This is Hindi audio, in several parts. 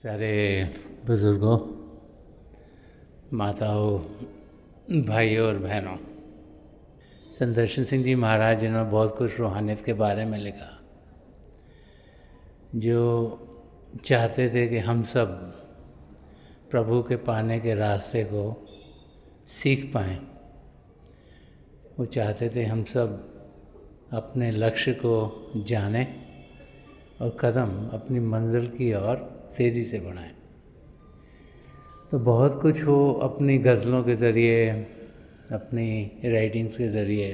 प्यारे बुज़ुर्गों, माताओं, भाइयों और बहनों, संत दर्शन सिंह जी महाराज जिन्होंने बहुत कुछ रूहानियत के बारे में लिखा, जो चाहते थे कि हम सब प्रभु के पाने के रास्ते को सीख पाएं। वो चाहते थे हम सब अपने लक्ष्य को जानें और कदम अपनी मंजिल की ओर तेज़ी से बढ़ाएं। तो बहुत कुछ वो अपनी गज़लों के ज़रिए, अपनी राइटिंग्स के ज़रिए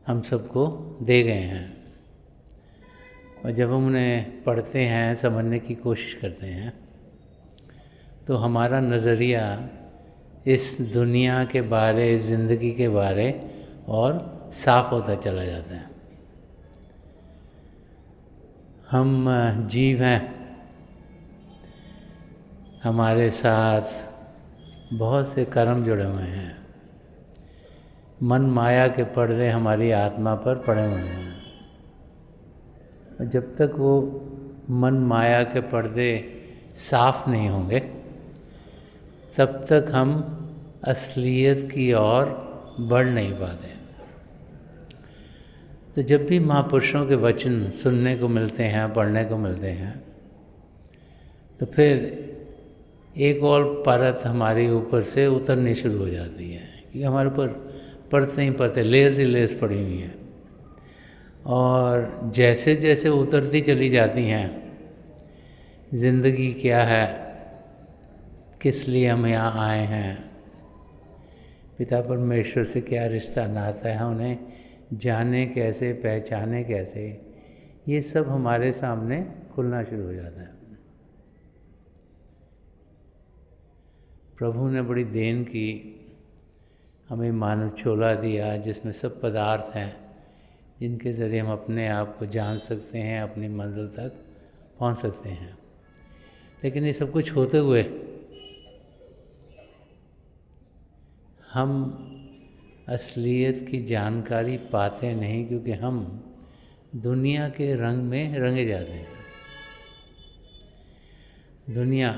हम सबको दे गए हैं। और जब हम उन्हें पढ़ते हैं, समझने की कोशिश करते हैं, तो हमारा नज़रिया इस दुनिया के बारे, ज़िंदगी के बारे और साफ होता चला जाता है। हम जीव हैं, हमारे साथ बहुत से कर्म जुड़े हुए हैं। मन माया के पर्दे हमारी आत्मा पर पड़े हुए हैं। और जब तक वो मन माया के पर्दे साफ नहीं होंगे, तब तक हम असलियत की ओर बढ़ नहीं पाते। तो जब भी महापुरुषों के वचन सुनने को मिलते हैं, पढ़ने को मिलते हैं, तो फिर एक और परत हमारे ऊपर से उतरनी शुरू हो जाती है, क्योंकि हमारे ऊपर परतें ही परतें, लेयर्स ही लेयर्स पड़ी हुई हैं। और जैसे जैसे उतरती चली जाती हैं, ज़िंदगी क्या है, किस लिए हम यहाँ आए हैं, पिता परमेश्वर से क्या रिश्ता नाता है, उन्हें जाने कैसे, पहचाने कैसे, ये सब हमारे सामने खुलना शुरू हो जाता है। प्रभु ने बड़ी देन की, हमें मानव छोला दिया जिसमें सब पदार्थ हैं जिनके ज़रिए हम अपने आप को जान सकते हैं, अपनी मंजिल तक पहुंच सकते हैं। लेकिन ये सब कुछ होते हुए हम असलियत की जानकारी पाते नहीं, क्योंकि हम दुनिया के रंग में रंगे जाते हैं। दुनिया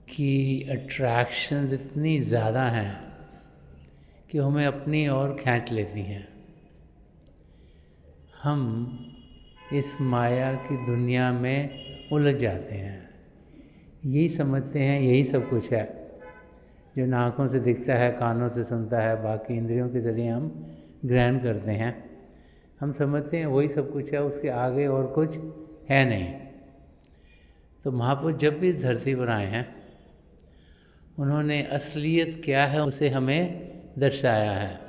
की अट्रैक्शंस इतनी ज़्यादा हैं कि हमें अपनी ओर खींच लेती हैं। हम इस माया की दुनिया में उलझ जाते हैं, यही समझते हैं यही सब कुछ है जो आँखों से दिखता है, कानों से सुनता है, बाकी इंद्रियों के ज़रिए हम ग्रहण करते हैं। हम समझते हैं वही सब कुछ है, उसके आगे और कुछ है नहीं। तो महापुरुष जब भी इस धरती पर आए हैं, उन्होंने असलियत क्या है उसे हमें दर्शाया है।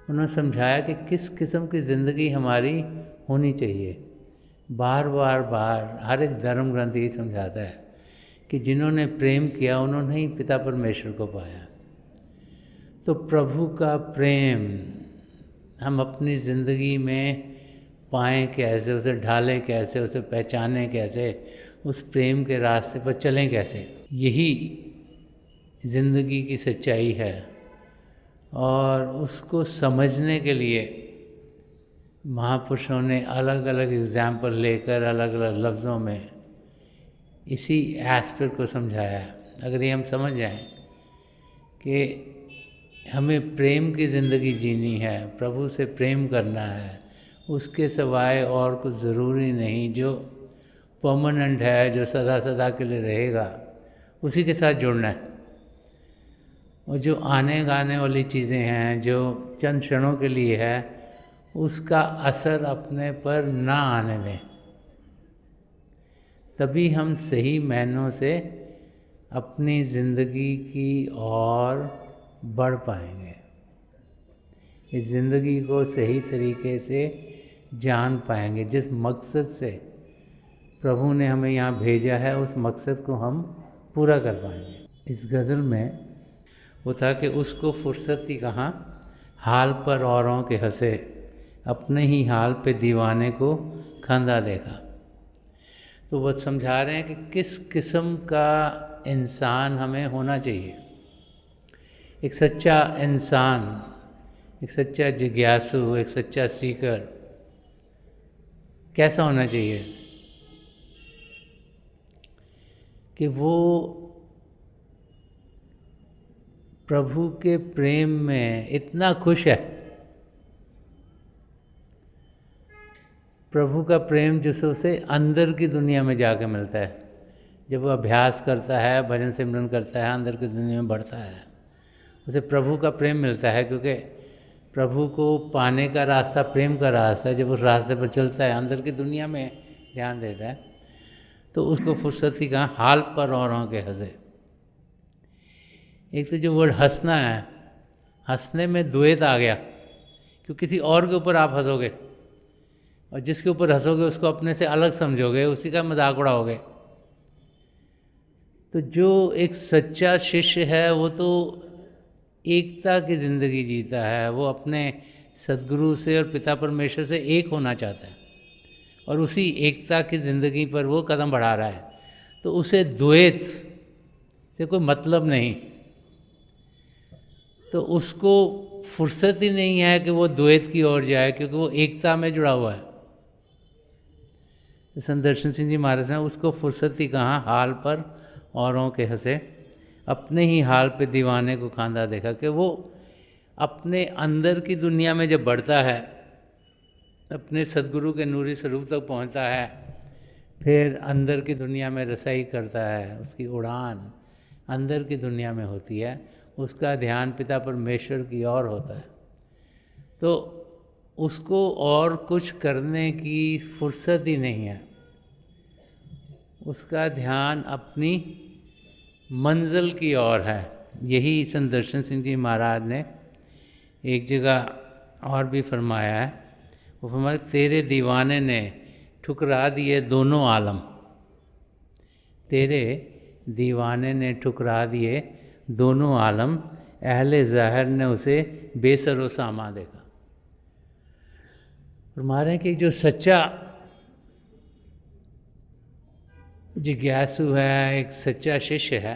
उन्होंने समझाया कि किस किस्म की ज़िंदगी हमारी होनी चाहिए। बार बार हर एक धर्म ग्रंथ यही समझाता है कि जिन्होंने प्रेम किया उन्होंने ही पिता परमेश्वर को पाया। तो प्रभु का प्रेम हम अपनी ज़िंदगी में पाएँ कैसे, उसे ढालें कैसे, उसे पहचानें कैसे, उस प्रेम के रास्ते पर चलें कैसे, यही ज़िंदगी की सच्चाई है। और उसको समझने के लिए महापुरुषों ने अलग अलग एग्जाम्पल लेकर अलग अलग लफ्ज़ों में इसी एस्पेक्ट को समझाया है। अगर ये हम समझ जाएं कि हमें प्रेम की ज़िंदगी जीनी है, प्रभु से प्रेम करना है, उसके सिवाय और कुछ ज़रूरी नहीं, जो परमानेंट है, जो सदा सदा के लिए रहेगा, उसी के साथ जुड़ना है। और जो आने गाने वाली चीज़ें हैं, जो चंद क्षणों के लिए है, उसका असर अपने पर ना आने दें, तभी हम सही मायनों से अपनी ज़िंदगी की ओर बढ़ पाएंगे, इस ज़िंदगी को सही तरीके से जान पाएंगे। जिस मकसद से प्रभु ने हमें यहाँ भेजा है, उस मकसद को हम पूरा कर पाएंगे। इस गज़ल में वो था कि उसको फुर्सत ही कहाँ, हाल पर औरों के हंसे, अपने ही हाल पे दीवाने को खंदा देखा। तो वो समझा रहे हैं कि किस किस्म का इंसान हमें होना चाहिए। एक सच्चा इंसान, एक सच्चा जिज्ञासु, एक सच्चा सीकर, कैसा होना चाहिए कि वो प्रभु के प्रेम में इतना खुश है, प्रभु का प्रेम जिसे उसे अंदर की दुनिया में जाके मिलता है। जब वो अभ्यास करता है, भजन सिमरन करता है, अंदर की दुनिया में बढ़ता है, उसे प्रभु का प्रेम मिलता है। क्योंकि प्रभु को पाने का रास्ता प्रेम का रास्ता है। जब उस रास्ते पर चलता है, अंदर की दुनिया में ध्यान देता है, तो उसको फुर्सत ही कहाँ, हाल पर औरों के हंसे। एक तो जो वर्ड हंसना है, हंसने में द्वैत आ गया, क्योंकि किसी और के ऊपर आप हंसोगे और जिसके ऊपर हंसोगे उसको अपने से अलग समझोगे, उसी का मजाक उड़ाओगे। तो जो एक सच्चा शिष्य है वो तो एकता की ज़िंदगी जीता है। वो अपने सद्गुरु से और पिता परमेश्वर से एक होना चाहता है और उसी एकता की ज़िंदगी पर वो कदम बढ़ा रहा है। तो उसे द्वैत से कोई मतलब नहीं, तो उसको फुर्सत ही नहीं है कि वो द्वैत की ओर जाए, क्योंकि वो एकता में जुड़ा हुआ है। संत दर्शन सिंह जी महाराज ने उसको फुर्सत ही कहाँ, हाल पर औरों के हंसे, अपने ही हाल पे दीवाने को खांदा देखा। कि वो अपने अंदर की दुनिया में जब बढ़ता है, अपने सद्गुरु के नूरी स्वरूप तक पहुंचता है, फिर अंदर की दुनिया में रसाई करता है, उसकी उड़ान अंदर की दुनिया में होती है, उसका ध्यान पिता परमेश्वर की ओर होता है, तो उसको और कुछ करने की फुर्सत ही नहीं है। उसका ध्यान अपनी मंजिल की ओर है। यही संत दर्शन सिंह जी महाराज ने एक जगह और भी फरमाया है। वो फरमाया, तेरे दीवाने ने ठुकरा दिए दोनों आलम, तेरे दीवाने ने ठुकरा दिए दोनों आलम, अहले ज़ाहिर ने उसे बेसरो सामा देखा। फरमा रहे हैं कि जो सच्चा जिज्ञासु है, एक सच्चा शिष्य है,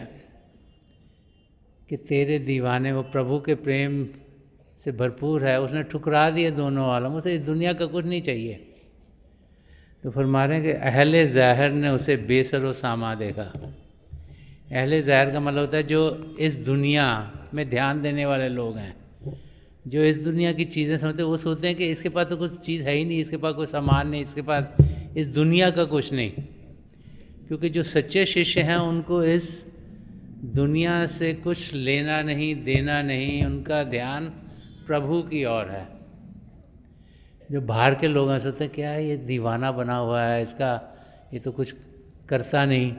कि तेरे दीवाने, वो प्रभु के प्रेम से भरपूर है, उसने ठुकरा दिए दोनों आलम, उसे इस दुनिया का कुछ नहीं चाहिए। तो फरमा रहे हैं कि अहले ज़ाहिर ने उसे बेसरो सामा देखा। अहले ज़ाहिर का मतलब होता है जो इस दुनिया में ध्यान देने वाले लोग हैं, जो इस दुनिया की चीज़ें समझते हैं। वो सोचते हैं कि इसके पास तो कुछ चीज़ है ही नहीं, इसके पास कोई सामान नहीं, इसके पास इस दुनिया का कुछ नहीं। क्योंकि जो सच्चे शिष्य हैं उनको इस दुनिया से कुछ लेना नहीं, देना नहीं, उनका ध्यान प्रभु की ओर है। जो बाहर के लोग हैं सोचते हैं क्या है, ये दीवाना बना हुआ है, इसका ये तो कुछ करता नहीं,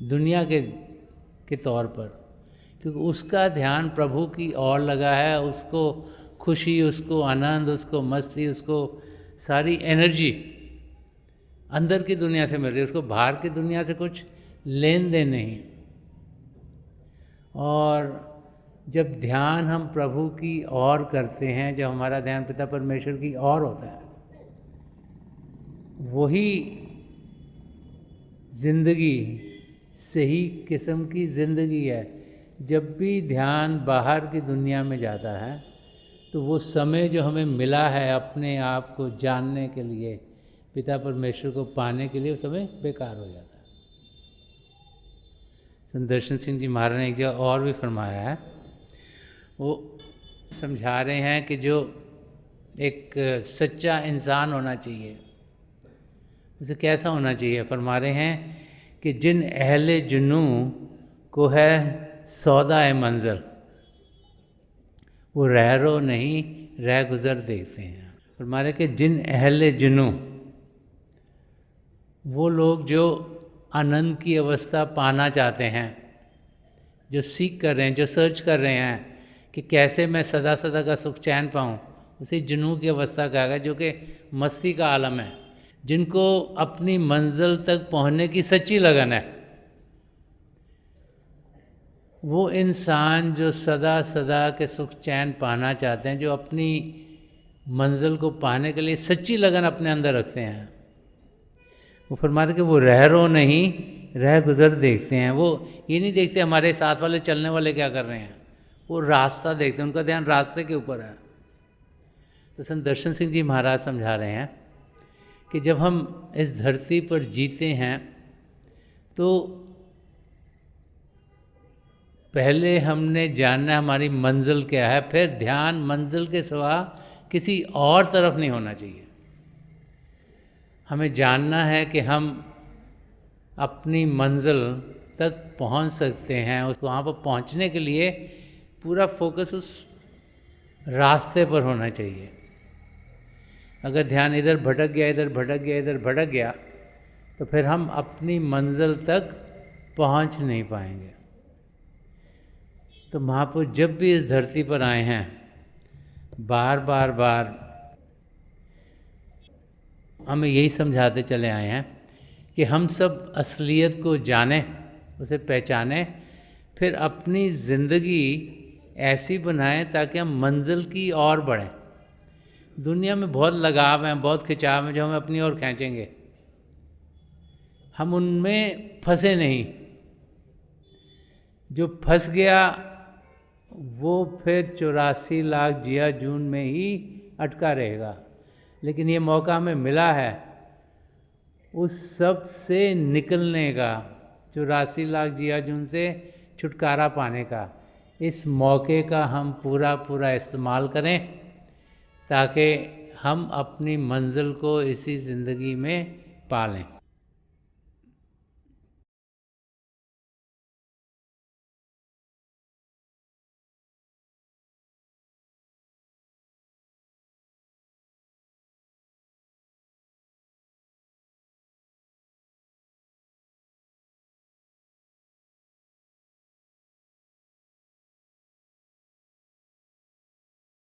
दुनिया के तौर पर, क्योंकि उसका ध्यान प्रभु की ओर लगा है। उसको खुशी, उसको आनंद, उसको मस्ती, उसको सारी एनर्जी अंदर की दुनिया से मिल रही है, उसको बाहर की दुनिया से कुछ लेन देन नहीं। और जब ध्यान हम प्रभु की ओर करते हैं, जब हमारा ध्यान पिता परमेश्वर की ओर होता है, वही जिंदगी सही किस्म की ज़िंदगी है। जब भी ध्यान बाहर की दुनिया में जाता है तो वो समय जो हमें मिला है अपने आप को जानने के लिए, पिता परमेश्वर को पाने के लिए, वो समय बेकार हो जाता है। संत दर्शन सिंह जी महाराज ने एक जगह और भी फरमाया है। वो समझा रहे हैं कि जो एक सच्चा इंसान होना चाहिए, उसे कैसा होना चाहिए। फरमा रहे हैं कि जिन अहले जुनू को है सौदा ए मंज़िल, वो रह रो नहीं रह गुज़र देखते हैं। फरमा रहे कि जिन अहले जुनू, वो लोग जो आनंद की अवस्था पाना चाहते हैं, जो सीख कर रहे हैं, जो सर्च कर रहे हैं कि कैसे मैं सदा सदा का सुख चैन पाऊँ, उसी जुनू की अवस्था कहा गया, जो कि मस्ती का आलम है। जिनको अपनी मंजिल तक पहुँचने की सच्ची लगन है, वो इंसान जो सदा सदा के सुख चैन पाना चाहते हैं, जो अपनी मंजिल को पाने के लिए सच्ची लगन अपने अंदर रखते हैं, वो फरमा रहे कि वो रह रो नहीं रह गुज़र देखते हैं। वो ये नहीं देखते हमारे साथ वाले चलने वाले क्या कर रहे हैं, वो रास्ता देखते हैं, उनका ध्यान रास्ते के ऊपर है। तो संत दर्शन सिंह जी महाराज समझा रहे हैं कि जब हम इस धरती पर जीते हैं तो पहले हमने जानना हमारी मंजिल क्या है, फिर ध्यान मंजिल के सिवा किसी और तरफ नहीं होना चाहिए। हमें जानना है कि हम अपनी मंजिल तक पहुंच सकते हैं, उस वहाँ पर पहुंचने के लिए पूरा फोकस उस रास्ते पर होना चाहिए। अगर ध्यान इधर भटक गया, इधर भटक गया, इधर भटक गया, तो फिर हम अपनी मंजिल तक पहुंच नहीं पाएंगे। तो महापुरुष जब भी इस धरती पर आए हैं, बार बार हमें यही समझाते चले आए हैं कि हम सब असलियत को जानें, उसे पहचानें, फिर अपनी ज़िंदगी ऐसी बनाएं ताकि हम मंजिल की ओर बढ़ें। दुनिया में बहुत लगाव हैं, बहुत खिंचाव हैं जो हमें अपनी ओर खींचेंगे, हम उनमें फंसे नहीं। जो फंस गया वो फिर 84 लाख जिया जून में ही अटका रहेगा। लेकिन ये मौका हमें मिला है उस सब से निकलने का, 84 लाख जिया जून से छुटकारा पाने का। इस मौके का हम पूरा इस्तेमाल करें ताकि हम अपनी मंजिल को इसी ज़िंदगी में पा लें।